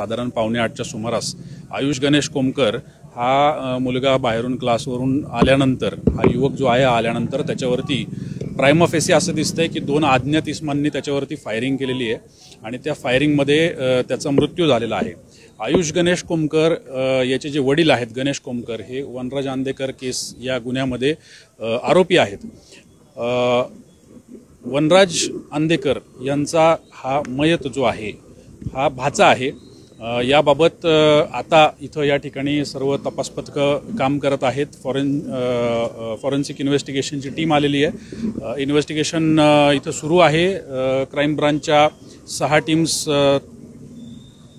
साधारण 7:45च्या सुमारास आयुष गणेश कोमकर हा मुलगा बाहेरून क्लासवरून आल्यानंतर हा युवक जो आहे आल्यानंतर त्याच्यावरती प्राइमा फेसी असं दिसतंय की 2 अज्ञात इस्मांनी त्याच्यावरती फायरिंग केलेली आहे आणि त्या फायरिंगमध्ये त्याचा मृत्यू झालेला आहे। आयुष गणेश कोमकर याचे जे वडील आहेत गणेश कोमकर हे वनराज आंदेकर केस या गुन्ह्यामध्ये आरोपी आहेत। वनराज आंदेकर यांचा हा मयत जो आहे हा भाचा आहे। याबाबत आता इथं या ठिकाणी सर्व तपास पथकं काम करत आहेत। फॉरेन्सिक इन्व्हेस्टिगेशनची टीम आलेली आहे। इन्व्हेस्टिगेशन इथं सुरू आहे। क्राइम ब्रांचच्या 6 टीम्स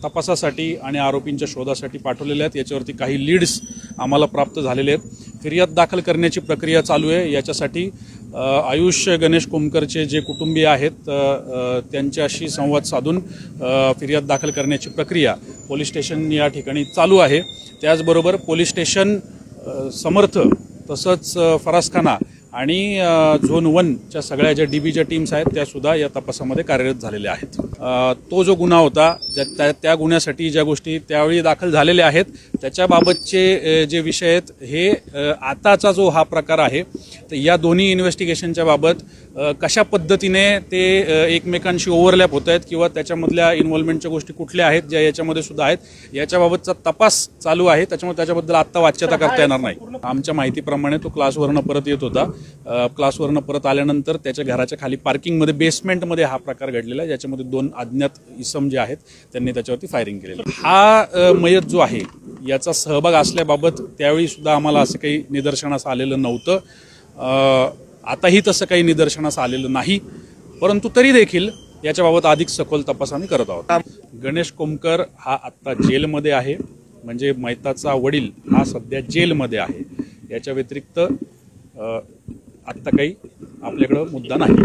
तपासासाठी आणि आरोपींच्या शोधासाठी पाठवलेल्या आहेत। याच्यावरती काही लीड्स आम्हाला प्राप्त झालेले आहेत। फिर्याद दाखल करण्याची प्रक्रिया चालू आहे। याच्यासाठी आयुष गणेश कोमकरचे जे कुटुंबीय आहेत त्यांच्याशी संवाद साधून फिर्याद दाखल करण्याची प्रक्रिया पोलीस स्टेशन या ठिकाणी चालू आहे। त्याचबरोबर पोलीस स्टेशन समर्थ तसंच फरासखाना आणि झोन 1 च्या सगळ्या ज्या डीबीच्या टीम्स आहेत त्या सुद्धा या तपासामध्ये कार्यरत झालेल्या आहेत। तो जो गुन्हा होता त्या गुन्ह्यासाठी ज्या गोष्टी त्यावेळी दाखल झालेल्या आहेत त्याच्याबाबतचे जे विषय आहेत हे आताचा जो हा प्रकार आहे तर या दोन्ही इन्व्हेस्टिगेशनच्या बाबत कशा पद्धतीने ते एकमेकांशी ओव्हरलॅप होत आहेत किंवा त्याच्यामधल्या इन्व्हॉल्वमेंटच्या गोष्टी कुठल्या आहेत ज्या याच्यामध्ये सुद्धा आहेत याच्याबाबतचा तपास चालू आहे। त्याच्यामुळे त्याच्याबद्दल आत्ता वाच्यता करता येणार नाही। आमच्या माहितीप्रमाणे तो क्लासवरनं परत येत होता। क्लासवरनं परत आल्यानंतर त्याच्या घराच्या खाली पार्किंगमध्ये बेसमेंटमध्ये हा प्रकार घडलेला आहे ज्याच्यामध्ये 2 अज्ञात इसम जे आहेत त्यांनी त्याच्यावरती फायरिंग केलेलं। हा मयत जो आहे याचा सहभाग असल्याबाबत त्यावेळी सुद्धा आम्हाला असं काही निदर्शनास आलेलं नव्हतं। आताही तसं काही निदर्शनास आलेलं नाही, परंतु तरी देखील याच्याबाबत अधिक सखोल तपास आम्ही करत आहोत। गणेश कोमकर हा आत्ता जेलमध्ये आहे, म्हणजे मयताचा वडील हा सध्या जेलमध्ये आहे। याच्या व्यतिरिक्त आत्ता काही आपल्याकडं मुद्दा नाही।